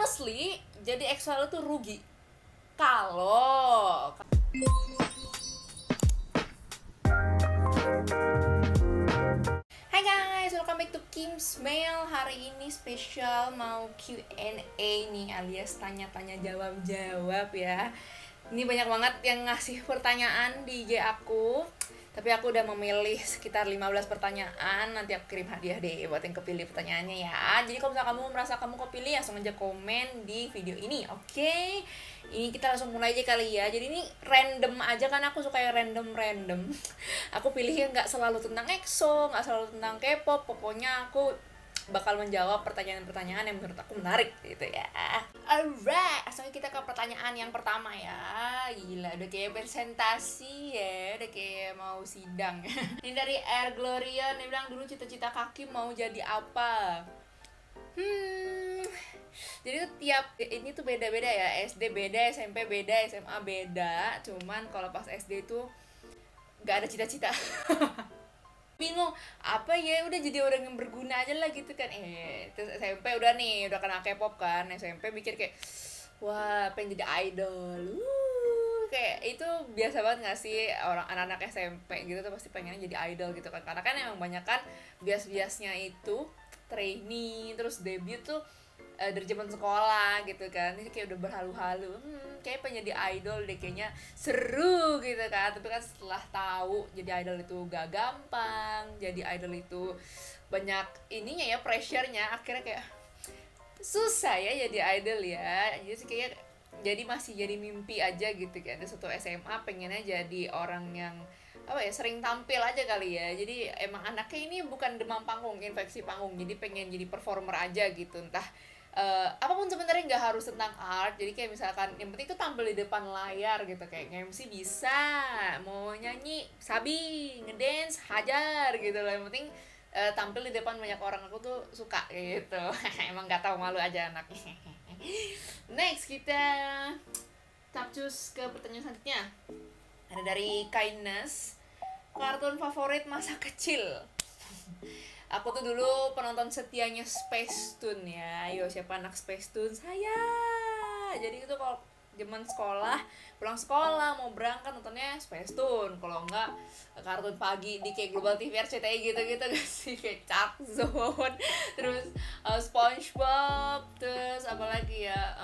honestly jadi ekstrovert tuh rugi kalau Hai guys, welcome back to Kim's Mail. Hari ini spesial mau Q&A nih, alias tanya-tanya jawab-jawab ya. Ini banyak banget yang ngasih pertanyaan di IG aku, tapi aku udah memilih sekitar 15 pertanyaan. Nanti aku kirim hadiah deh buat yang kepilih pertanyaannya ya. Jadi kalau misalnya kamu merasa kamu kepilih, langsung aja komen di video ini, oke? Ini kita langsung mulai aja kali ya. Jadi ini random aja, kan aku suka yang random. Aku pilihnya nggak selalu tentang EXO, nggak selalu tentang K-pop. Pokoknya aku bakal menjawab pertanyaan-pertanyaan yang menurut aku menarik gitu ya. Alright, langsung kita ke pertanyaan yang pertama ya. Gila, udah kayak presentasi ya, udah kayak mau sidang. Ini dari Air Gloria, dia bilang dulu cita-cita kaki mau jadi apa? Jadi tuh tiap ini tuh beda-beda ya. SD beda, SMP beda, SMA beda. Cuman kalau pas SD tuh nggak ada cita-cita. Bingung apa ya, udah jadi orang yang berguna aja lah gitu kan. Terus SMP udah kena K-pop kan. SMP mikir kayak wah pengen jadi idol. Kayak itu biasa banget gak sih orang anak-anak SMP gitu tuh pasti pengen jadi idol gitu kan. Karena kan emang banyak kan bias-biasnya itu trainee terus debut tuh dari zaman sekolah gitu kan. Ini kayak udah berhalu-halu, kayak pengen jadi idol deh, kayaknya seru gitu kan. Tapi kan setelah tahu jadi idol itu gak gampang, jadi idol itu banyak ininya ya, pressure-nya, akhirnya kayak susah ya jadi idol ya. Jadi kayak masih jadi mimpi aja gitu kan. Ada satu SMA pengennya jadi orang yang apa ya, sering tampil aja kali ya. Jadi emang anaknya ini bukan demam panggung, infeksi panggung, jadi pengen jadi performer aja gitu. Entah apapun sebenarnya, nggak harus tentang art. Jadi kayak misalkan yang penting tuh tampil di depan layar gitu, kayak MC bisa, mau nyanyi sabi, ngedance hajar gitu loh. Yang penting tampil di depan banyak orang, aku tuh suka gitu. Emang nggak tahu, malu aja anak. Next kita capcus ke pertanyaan selanjutnya. Ada dari Kindness, kartun favorit masa kecil. Aku tuh dulu penonton setianya Space Tune ya. Ayo, siapa anak Space Tune? Saya. Jadi itu kalau zaman sekolah, pulang sekolah mau berangkat nontonnya Space Tune. Kalau enggak kartun pagi di kayak Global TV RCTI gitu-gitu gak sih, kayak Chuck Zone, terus SpongeBob, terus apalagi ya,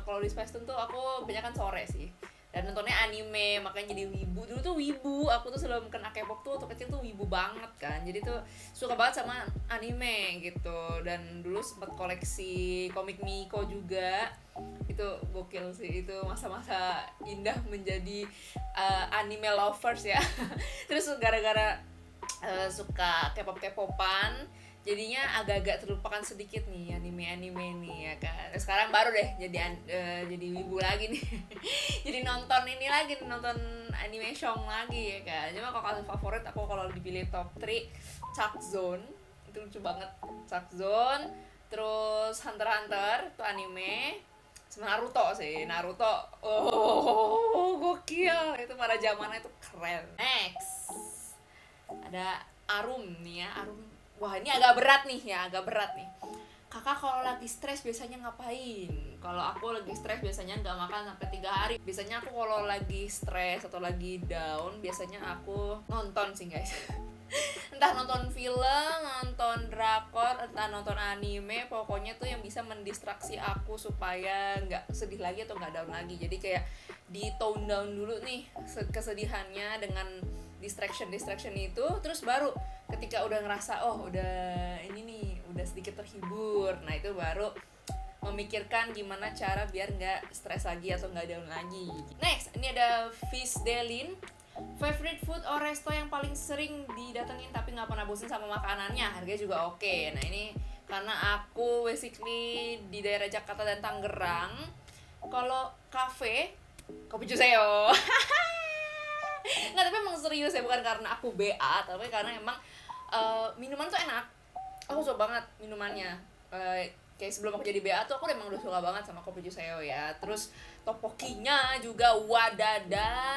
kalau di Space Tune tuh aku banyak kan sore sih. Dan nontonnya anime, makanya jadi wibu. Dulu tuh wibu, aku tuh sebelum kena K-pop tuh waktu kecil tuh wibu banget kan. Jadi tuh suka banget sama anime gitu. Dan dulu sempet koleksi komik Miko juga. Itu gokil sih, itu masa-masa indah menjadi anime lovers ya. Terus gara-gara suka K-popan, jadinya agak-agak terlupakan sedikit nih anime-anime nih ya kan. Sekarang baru deh jadi wibu lagi nih. Jadi nonton animation lagi ya kan. Cuma kalau favorit aku, kalau dipilih top 3, Chuck Zone itu lucu banget, Chuck Zone, terus Hunter x Hunter itu anime, sama Naruto sih. Naruto gokil, itu pada zamannya itu keren. Next ada Arum nih ya. Arum, wah ini agak berat nih. Kakak kalau lagi stres biasanya ngapain? Kalau aku lagi stres biasanya nggak makan sampai 3 hari. Biasanya aku kalau lagi stres atau lagi down, biasanya aku nonton sih guys. Entah nonton film, nonton drakor, entah nonton anime, pokoknya tuh yang bisa mendistraksi aku supaya nggak sedih lagi atau nggak down lagi. Jadi kayak di tone down dulu nih kesedihannya dengan distraction itu, terus baru ketika udah ngerasa udah sedikit terhibur, nah itu baru memikirkan gimana cara biar nggak stres lagi atau nggak down lagi. Next, ini ada Fish Delin, favorite food or resto yang paling sering didatengin tapi nggak pernah bosan sama makanannya, harganya juga oke. Nah ini karena aku basically di daerah Jakarta dan Tangerang. Kalau kafe, Kopi Juseo. Nggak, tapi emang serius ya, bukan karena aku BA, tapi karena emang minuman tuh enak. Aku suka banget minumannya. Kayak sebelum aku jadi BA tuh aku emang udah suka banget sama Kopi Juseo ya. Terus topokinya juga wadadah.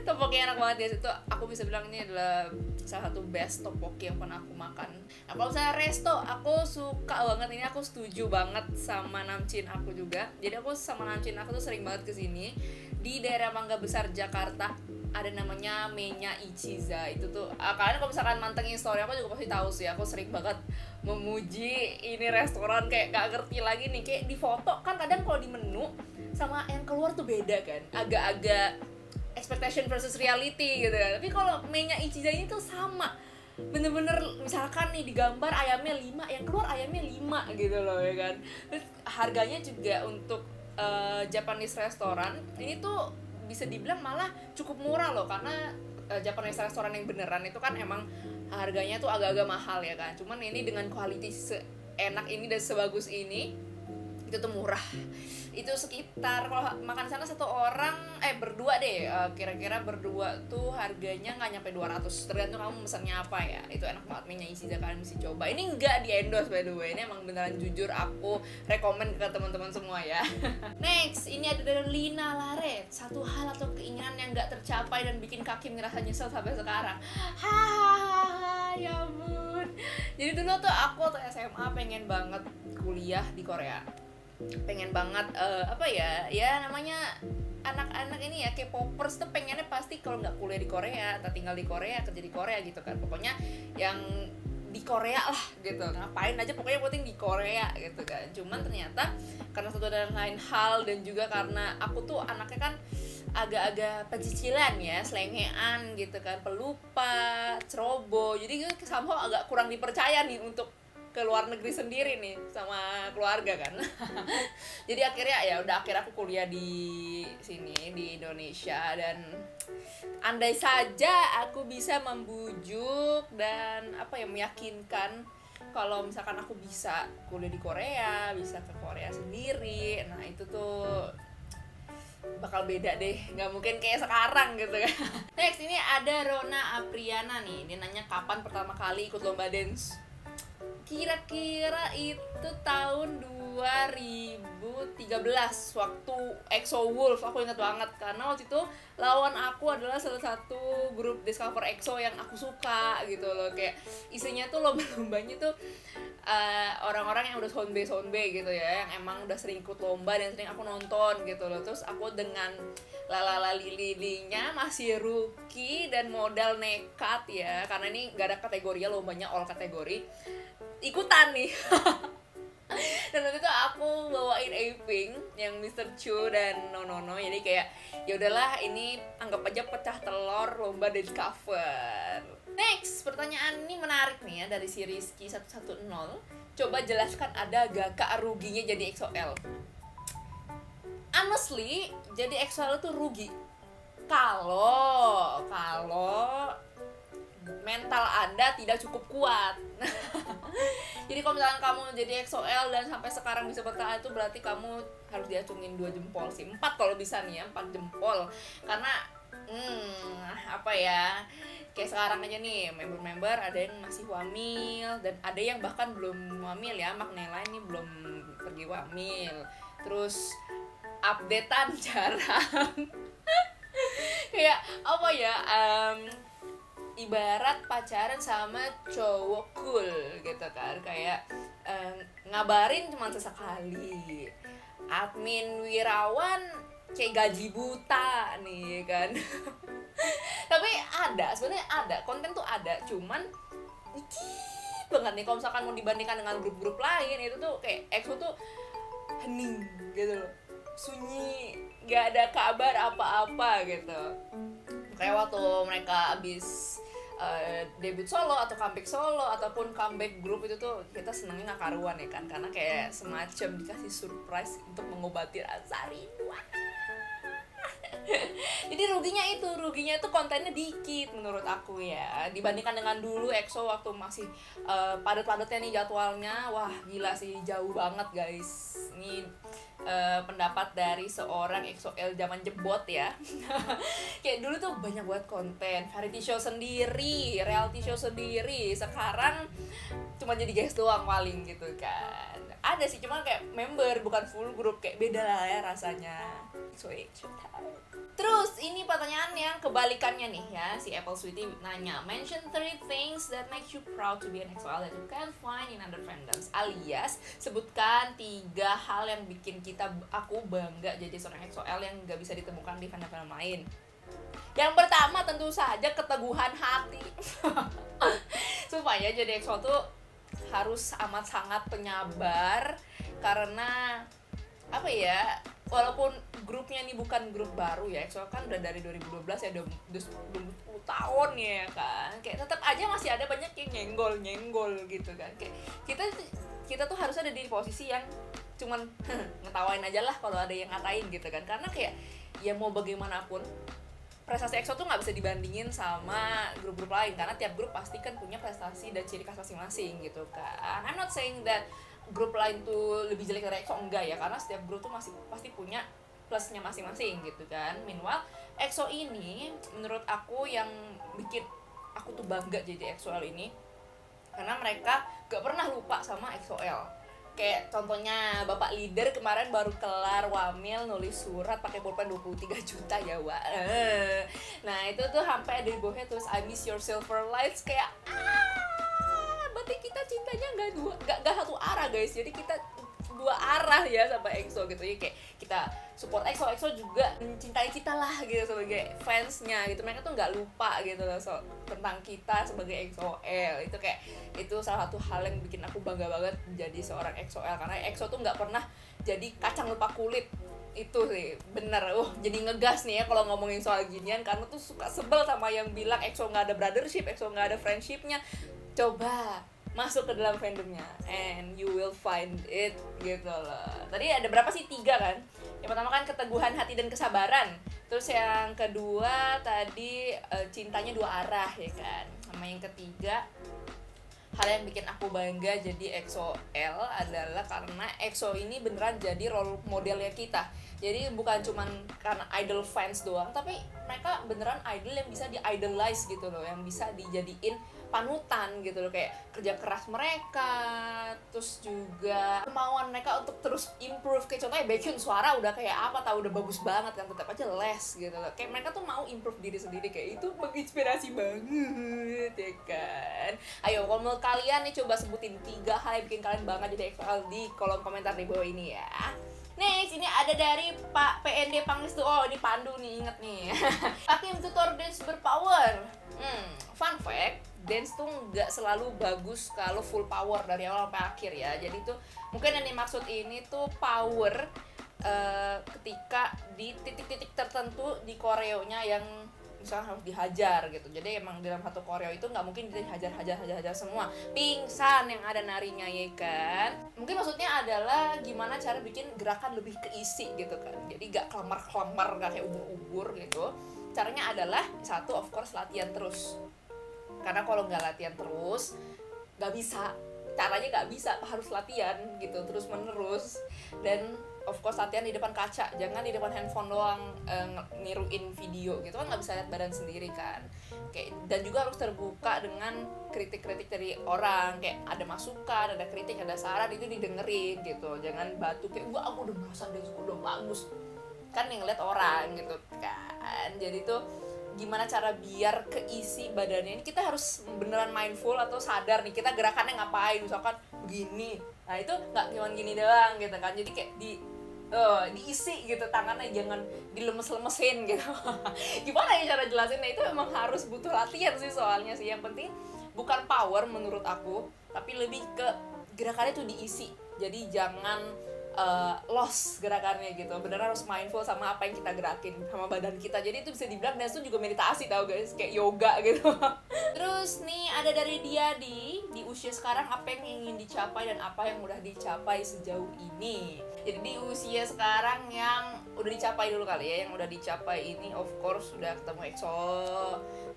Tteokbokki enak banget guys, itu aku bisa bilang ini adalah salah satu best tteokbokki yang pernah aku makan. Nah kalau misalnya resto, aku suka banget, ini aku setuju banget sama Namcin aku juga. Jadi aku sama Namcin aku tuh sering banget kesini. Di daerah Mangga Besar Jakarta ada namanya Menya Ichiza. Itu tuh kalian kalau misalkan mantengin story aku juga pasti tahu sih, aku sering banget memuji ini restoran, kayak gak ngerti lagi nih, kayak di foto kan kadang kalau di menu sama yang keluar tuh beda kan, agak-agak expectation versus reality gitu kan. Tapi kalau Menya Ichiza ini tuh sama, bener-bener misalkan nih digambar ayamnya 5, yang keluar ayamnya 5 gitu loh ya kan. Terus harganya juga untuk Japanese restoran ini tuh bisa dibilang malah cukup murah loh, karena Japanese restoran yang beneran itu kan emang harganya tuh agak-agak mahal ya kan. Cuman ini dengan quality seenak ini dan sebagus ini, itu tuh murah. Itu sekitar kalau makan sana satu orang berdua deh, kira-kira berdua tuh harganya nggak nyampe 200, tergantung kamu pesannya apa ya. Itu enak banget Menya Ichiza, kalian mesti coba. Ini nggak di endorse by the way, ini emang beneran jujur aku rekomen ke teman-teman semua ya. Next, ini ada dari Lina Laret, satu hal atau keinginan yang nggak tercapai dan bikin kaki ngerasa nyesel sampai sekarang. Hahaha, ya ampun. Jadi dulu tuh aku waktu SMA pengen banget kuliah di Korea, pengen banget ya namanya anak-anak ini ya, K-popers tuh pengennya pasti kalau nggak kuliah di Korea atau tinggal di Korea, kerja di Korea gitu kan, pokoknya yang di Korea lah gitu, ngapain aja pokoknya penting di Korea gitu kan. Cuman ternyata karena satu dan lain hal, dan juga karena aku tuh anaknya kan agak-agak pecicilan ya, selengean gitu kan, pelupa, ceroboh, jadi gue somehow agak kurang dipercaya nih untuk ke luar negeri sendiri nih sama keluarga kan. Jadi akhirnya aku kuliah di sini di Indonesia, dan andai saja aku bisa membujuk dan meyakinkan kalau misalkan aku bisa kuliah di Korea, bisa ke Korea sendiri, nah itu tuh bakal beda deh, nggak mungkin kayak sekarang gitu kan. Next, ini ada Rona Apriana nih, dia nanya kapan pertama kali ikut lomba dance. Kira-kira itu tahun 2013 waktu EXO Wolf, aku ingat banget karena waktu itu lawan aku adalah salah satu grup Discover EXO yang aku suka gitu loh. Kayak isinya tuh lomba-lombanya tuh orang-orang yang udah sonbe gitu ya, yang emang udah sering ikut lomba dan sering aku nonton gitu loh. Terus aku dengan lilinya masih rookie dan modal nekat ya, karena ini gak ada kategori ya, lombanya all kategori, ikutan nih. Dan waktu itu aku bawain Apink yang Mr. Chu dan Nonono, jadi kayak ya udahlah, ini anggap aja pecah telur lomba dari cover. Next, pertanyaan ini menarik nih ya, dari si Rizky 110. Coba jelaskan ada gak ruginya jadi EXO-L? Honestly, jadi EXO-L itu rugi kalau mental Anda tidak cukup kuat. Jadi kalau misalkan kamu jadi EXO-L dan sampai sekarang bisa bertahan, itu berarti kamu harus diacungin 2 jempol sih, 4 kalau bisa nih ya, 4 jempol. Karena kayak sekarang aja nih, member-member ada yang masih wamil, dan ada yang bahkan belum wamil ya, Magnela ini belum pergi wamil. Terus updatean jarang. Kayak ibarat pacaran sama cowok cool gitu kan, kayak ngabarin cuma sesekali. Admin wirawan kayak gaji buta nih kan. Tapi sebenarnya ada konten tuh ada, cuman dikit banget nih kalau misalkan mau dibandingkan dengan grup-grup lain. Itu tuh kayak EXO tuh hening gitu loh, sunyi, gak ada kabar apa-apa gitu. Kayak waktu mereka abis debut solo atau comeback solo ataupun comeback grup, itu tuh kita senengnya gak karuan ya kan, karena kayak semacam dikasih surprise untuk mengobati rasa rindu. Jadi ruginya itu kontennya dikit menurut aku ya, dibandingkan dengan dulu EXO waktu masih padat-padatnya nih jadwalnya. Wah gila sih, jauh banget guys. Ini pendapat dari seorang EXO-L zaman jebot ya. Kayak dulu tuh banyak buat konten, variety show sendiri, reality show sendiri. Sekarang cuma jadi guys doang paling gitu kan. ada sih, cuma kayak member bukan full grup, kayak beda lah ya rasanya. So EXO type. Terus ini pertanyaan yang kebalikannya nih ya, si Apple Sweetie nanya, mention 3 things that makes you proud to be an EXO-L that you can't find in other fandoms, alias sebutkan 3 hal yang bikin aku bangga jadi seorang EXO-L yang gak bisa ditemukan di fandom lain. Yang pertama tentu saja keteguhan hati. Supaya jadi EXO tuh harus amat sangat penyabar, karena apa ya, walaupun grupnya ini bukan grup baru ya, EXO kan udah dari 2012 ya, udah 10 tahun ya kan, kayak tetap aja masih ada banyak yang nyenggol gitu kan. Kayak kita tuh harus ada di posisi yang cuman ngetawain aja lah kalau ada yang ngatain gitu kan, karena kayak ya mau bagaimanapun prestasi EXO tuh nggak bisa dibandingin sama grup-grup lain, karena tiap grup pasti kan punya prestasi dan ciri khas masing-masing gitu kan. I'm not saying that grup lain tuh lebih jelek dari EXO, enggak ya, karena setiap grup tuh pasti punya plusnya masing-masing gitu kan. Meanwhile EXO ini menurut aku yang bikin aku tuh bangga jadi EXO-L ini, karena mereka gak pernah lupa sama EXO-L. Kayak contohnya Bapak Leader kemarin baru kelar wamil nulis surat pakai pulpen 23 juta ya, Wak. Nah, itu tuh sampai ada di bawahnya terus I miss your silver lights, kayak berarti kita cintanya nggak satu arah guys. Jadi kita 2 arah ya sama EXO gitu ya, kayak kita support EXO juga mencintai kita lah gitu sebagai fansnya gitu. Mereka tuh nggak lupa gitu loh tentang kita sebagai EXO-L. Itu kayak itu salah satu hal yang bikin aku bangga banget jadi seorang EXO-L, karena EXO tuh nggak pernah jadi kacang lupa kulit. Itu sih bener. Jadi ngegas nih ya kalau ngomongin soal ginian, karena tuh suka sebel sama yang bilang EXO nggak ada brothership, EXO nggak ada friendshipnya. Coba masuk ke dalam fandomnya and you will find it gitu loh. Tadi ada berapa sih? 3 kan. Yang pertama kan keteguhan hati dan kesabaran. Terus yang kedua tadi cintanya 2 arah ya kan. Sama yang ketiga, hal yang bikin aku bangga jadi EXO-L adalah karena EXO ini beneran jadi role modelnya kita. Jadi bukan cuman karena idol fans doang, tapi mereka beneran idol yang bisa di-idolize gitu loh, yang bisa dijadiin panutan gitu loh, kayak kerja keras mereka, terus juga kemauan mereka untuk terus improve. Kayak contohnya Baekhyun suara udah kayak apa, tahu udah bagus banget kan, tetap aja les gitu loh. Kayak mereka tuh mau improve diri sendiri, kayak itu menginspirasi banget ya kan. Ayo kalau menurut kalian nih, coba sebutin 3 hal yang bikin kalian bangga jadi EXO-L di kolom komentar di bawah ini ya. Next, ini ada dari Pak PND Pangestu. Oh, ini Pandu nih, inget nih. Hakim tutor dance berpower. Fun fact, dance tuh nggak selalu bagus kalau full power dari awal sampai akhir ya. Jadi tuh mungkin yang dimaksud ini tuh power ketika di titik-titik tertentu di koreonya yang misalnya harus dihajar gitu. Jadi emang dalam satu koreo itu nggak mungkin dihajar semua, pingsan yang ada narinya ya kan. Mungkin maksudnya adalah gimana cara bikin gerakan lebih keisi gitu kan, jadi nggak kelamar nggak kayak ubur-ubur gitu. Caranya adalah satu, of course latihan terus, karena kalau nggak latihan terus nggak bisa, caranya nggak bisa, harus latihan gitu terus menerus. Dan of course latihan di depan kaca, jangan di depan handphone doang niruin video gitu kan, nggak bisa lihat badan sendiri kan. Kayak, dan juga harus terbuka dengan kritik-kritik dari orang, kayak ada masukan, ada kritik, ada saran, itu didengerin gitu. Jangan batu kayak aku udah merasa deh udah bagus kan, yang ngeliat orang gitu kan. Jadi tuh gimana cara biar keisi badannya ini, kita harus beneran mindful atau sadar nih kita gerakannya ngapain, misalkan begini, nah itu nggak cuma gini doang gitu kan. Jadi kayak diisi gitu tangannya, jangan dilemes-lemesin gitu. Gimana ya cara jelasinnya, itu emang harus butuh latihan sih soalnya sih. Yang penting bukan power menurut aku, tapi lebih ke gerakannya tuh diisi. Jadi jangan loss gerakannya gitu, beneran harus mindful sama apa yang kita gerakin sama badan kita. Jadi itu bisa dibilang dance itu juga meditasi tau guys, kayak yoga gitu. Terus nih ada dari dia di usia sekarang, apa yang ingin dicapai dan apa yang udah dicapai sejauh ini. Jadi di usia sekarang yang udah dicapai dulu kali ya. Yang udah dicapai ini of course udah ketemu EXO,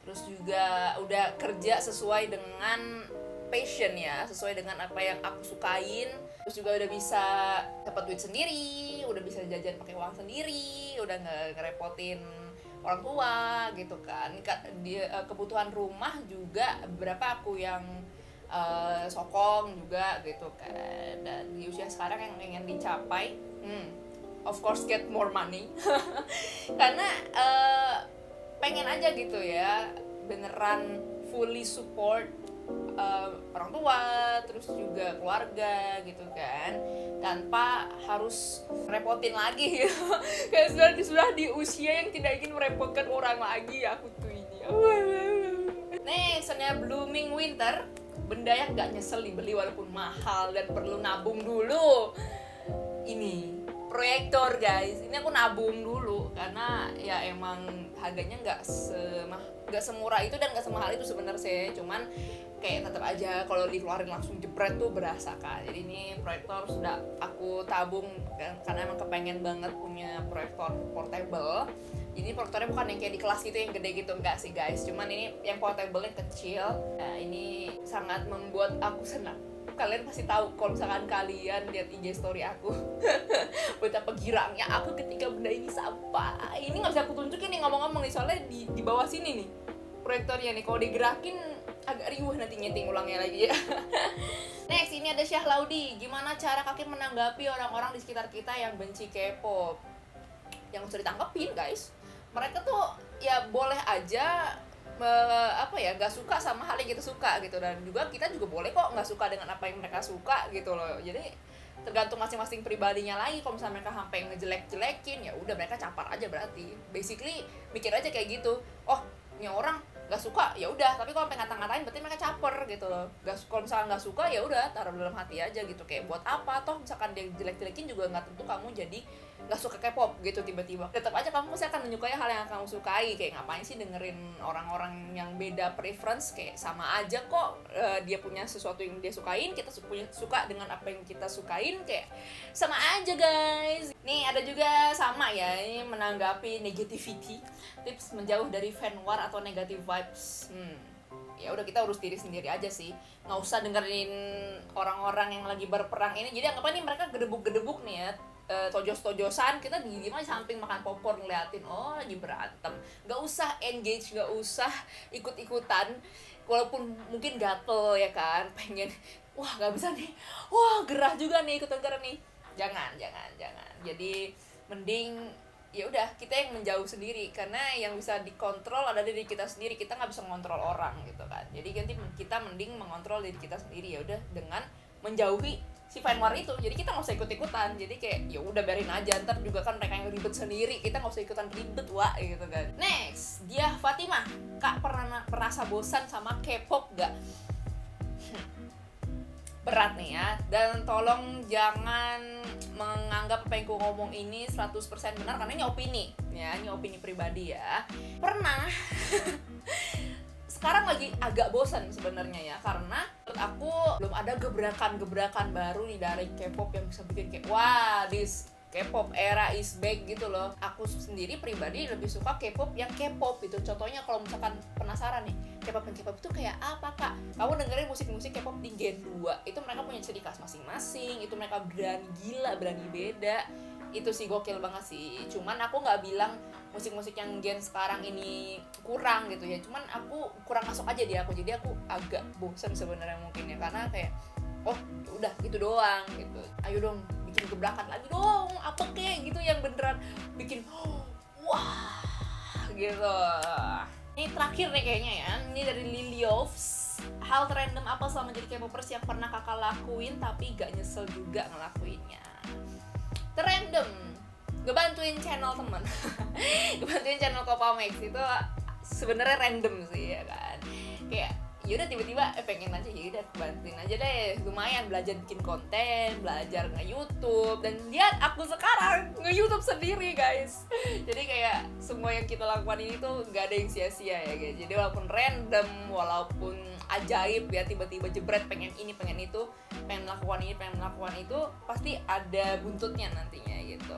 terus juga udah kerja sesuai dengan passion ya, sesuai dengan apa yang aku sukain. Terus juga udah bisa dapat duit sendiri, udah bisa jajan pakai uang sendiri, udah nggak ngerepotin orang tua gitu kan. Kebutuhan rumah juga beberapa aku yang sokong juga gitu kan. Dan di usia sekarang yang ingin dicapai, of course get more money. Karena pengen aja gitu ya, beneran fully support orang tua, terus juga keluarga gitu kan, tanpa harus repotin lagi gitu. Kayak sudah di usia yang tidak ingin merepotkan orang lagi, aku tuh ini. Nextnya blooming winter, benda yang gak nyesel dibeli walaupun mahal dan perlu nabung dulu. Ini proyektor guys, ini aku nabung dulu karena ya emang harganya nggak semurah itu dan nggak semahal itu sebenarnya, cuman kayak tetap aja kalau dikeluarin langsung jebret tuh berasa kan. Jadi ini proyektor sudah aku tabung kan, karena emang kepengen banget punya proyektor portable. Ini proyektornya bukan yang kayak di kelas gitu yang gede gitu, enggak sih guys, cuman ini yang portable yang kecil. Nah, ini sangat membuat aku senang. Kalian pasti tahu kalau misalkan kalian lihat IG story aku betapa girangnya aku ketika benda ini sampai. Ini nggak bisa aku tunjukin nih ngomong-ngomong nih, soalnya di bawah sini nih proyektornya nih, kalau digerakin agak riuh nanti nyeting ulangnya lagi ya. Next, ini ada Syah Laudi. Gimana cara kakek menanggapi orang-orang di sekitar kita yang benci K-pop? Yang harus ditangkepin guys, mereka tuh ya boleh aja gak suka sama hal yang kita suka gitu, dan juga kita juga boleh kok nggak suka dengan apa yang mereka suka gitu loh. Jadi tergantung masing-masing pribadinya lagi. Kalau misalnya mereka sampai ngejelek-jelekin, ya udah mereka capar aja berarti. Basically mikir aja kayak gitu. Oh, ini orang nggak suka, ya udah. Tapi kalau pengen ngata-ngatain berarti mereka caper gitu loh. Kalau misalnya nggak suka, ya udah taruh dalam hati aja gitu. Kayak buat apa? Toh misalkan dia jelek-jelekin juga nggak tentu kamu jadi nggak suka K-pop gitu tiba-tiba. Tetap aja kamu pasti akan menyukai hal yang kamu sukai. Kayak ngapain sih dengerin orang-orang yang beda preference? Kayak sama aja kok. Dia punya sesuatu yang dia sukain, kita suka dengan apa yang kita sukain, kayak sama aja guys. Nih ada juga sama ya, ini menanggapi negativity, tips menjauh dari fan war atau negative vibes. Ya udah, kita urus diri sendiri aja sih, nggak usah dengerin orang-orang yang lagi berperang ini. Jadi anggap ini mereka gedebuk-gedebuk nih ya, tojos-tojosan, kita diem aja samping makan popcorn ngeliatin, oh lagi berantem. Nggak usah engage, nggak usah ikut-ikutan, walaupun mungkin gatel ya kan, pengen wah nggak bisa nih, wah gerah juga nih ikutan gerah nih. Jangan. Jadi mending ya udah kita yang menjauh sendiri, karena yang bisa dikontrol ada diri kita sendiri. Kita nggak bisa mengontrol orang gitu kan. Jadi nanti kita mending mengontrol diri kita sendiri, ya udah dengan menjauhi si fan war itu. Jadi kita nggak usah ikut-ikutan. Jadi kayak ya udah biarin aja, ntar juga kan mereka yang ribet sendiri, kita nggak usah ikutan ribet wah gitu kan. Next, dia Fatimah, Kak pernah merasa bosan sama K-pop gak? Berat nih ya, dan tolong jangan menganggap apa yang ku ngomong ini 100% benar, karena ini opini ya, ini opini pribadi ya. Pernah sekarang lagi agak bosan sebenarnya ya, karena menurut aku belum ada gebrakan-gebrakan baru nih dari K-pop yang bisa bikin kayak wah, this K-pop era is back gitu loh. Aku sendiri pribadi lebih suka K-pop yang K-pop itu. Contohnya kalau misalkan penasaran nih, K-pop itu kayak apa kak? Kamu dengerin musik-musik K-pop di Gen 2, itu mereka punya ciri khas masing-masing, itu mereka berani gila, berani beda. Itu sih gokil banget sih. Cuman aku nggak bilang musik-musik yang gen sekarang ini kurang gitu ya, cuman aku kurang masuk aja di aku. Jadi aku agak bosan sebenarnya mungkin ya, karena kayak oh udah gitu doang gitu. Ayo dong bikin gebrakan lagi dong, apa kek gitu yang beneran bikin wah gitu. Ini terakhir nih kayaknya ya, ini dari Liliovs. Hal random apa selama jadi K-popers yang pernah kakak lakuin tapi gak nyesel juga ngelakuinnya? Random, ngebantuin channel temen ngebantuin channel Copamex itu sebenarnya random sih ya kan. Kayak yaudah tiba-tiba pengen aja, yaudah bantuin aja deh, lumayan belajar bikin konten, belajar nge-YouTube, dan lihat aku sekarang nge-YouTube sendiri guys. Jadi kayak semua yang kita lakukan ini tuh gak ada yang sia-sia ya guys. Jadi walaupun random, walaupun ajaib ya, tiba-tiba jebret pengen ini pengen itu, pengen melakukan ini pengen melakukan itu, pasti ada buntutnya nantinya gitu.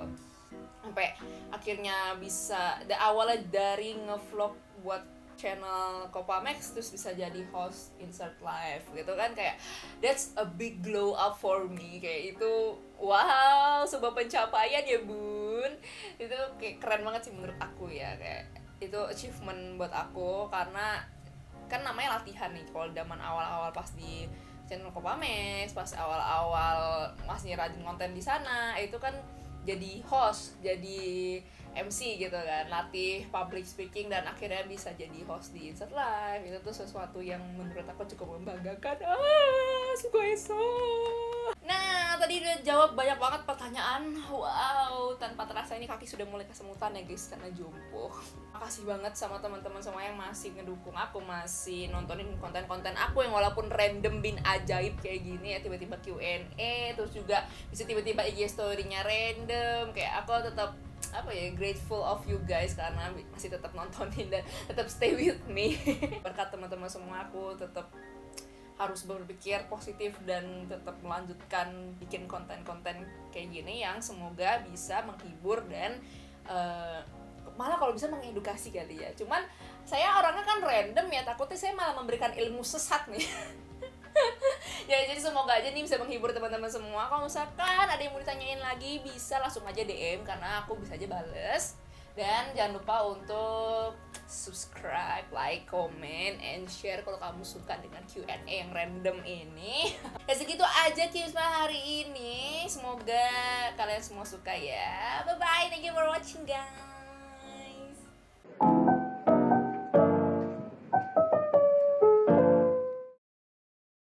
Sampai akhirnya bisa awalnya dari ngevlog buat channel Copamex, terus bisa jadi host Insert Live gitu kan. Kayak that's a big glow up for me. Kayak itu wow, sebuah pencapaian ya bun. Itu kayak keren banget sih menurut aku ya. Kayak itu achievement buat aku, karena kan namanya latihan nih. Kalau zaman awal-awal pas di channel Kopamex pas awal-awal masih rajin konten di sana, itu kan jadi host, jadi MC gitu kan, latih public speaking dan akhirnya bisa jadi host di Insert Live. Itu tuh sesuatu yang menurut aku cukup membanggakan. Sugoi-so. Nah, tadi udah jawab banyak banget pertanyaan. Wow, tanpa terasa ini kaki sudah mulai kesemutan ya guys, karena jumbo. Makasih banget sama teman-teman semua yang masih ngedukung aku, masih nontonin konten-konten aku yang walaupun random bin ajaib kayak gini ya, tiba-tiba Q&A, terus juga bisa tiba-tiba IG story-nya random. Kayak aku tetap grateful of you guys karena masih tetap nontonin dan tetap stay with me. Berkat teman-teman semua aku tetap harus berpikir positif dan tetap melanjutkan bikin konten-konten kayak gini yang semoga bisa menghibur dan malah kalau bisa mengedukasi kali ya. Cuman saya orangnya kan random ya, takutnya saya malah memberikan ilmu sesat nih. Ya jadi semoga aja nih bisa menghibur teman-teman semua. Kalau misalkan ada yang mau ditanyain lagi bisa langsung aja DM karena aku bisa aja bales. Dan jangan lupa untuk subscribe, like, comment, and share kalau kamu suka dengan Q&A yang random ini. Ya segitu aja tips hari ini. Semoga kalian semua suka ya. Bye bye, thank you for watching guys.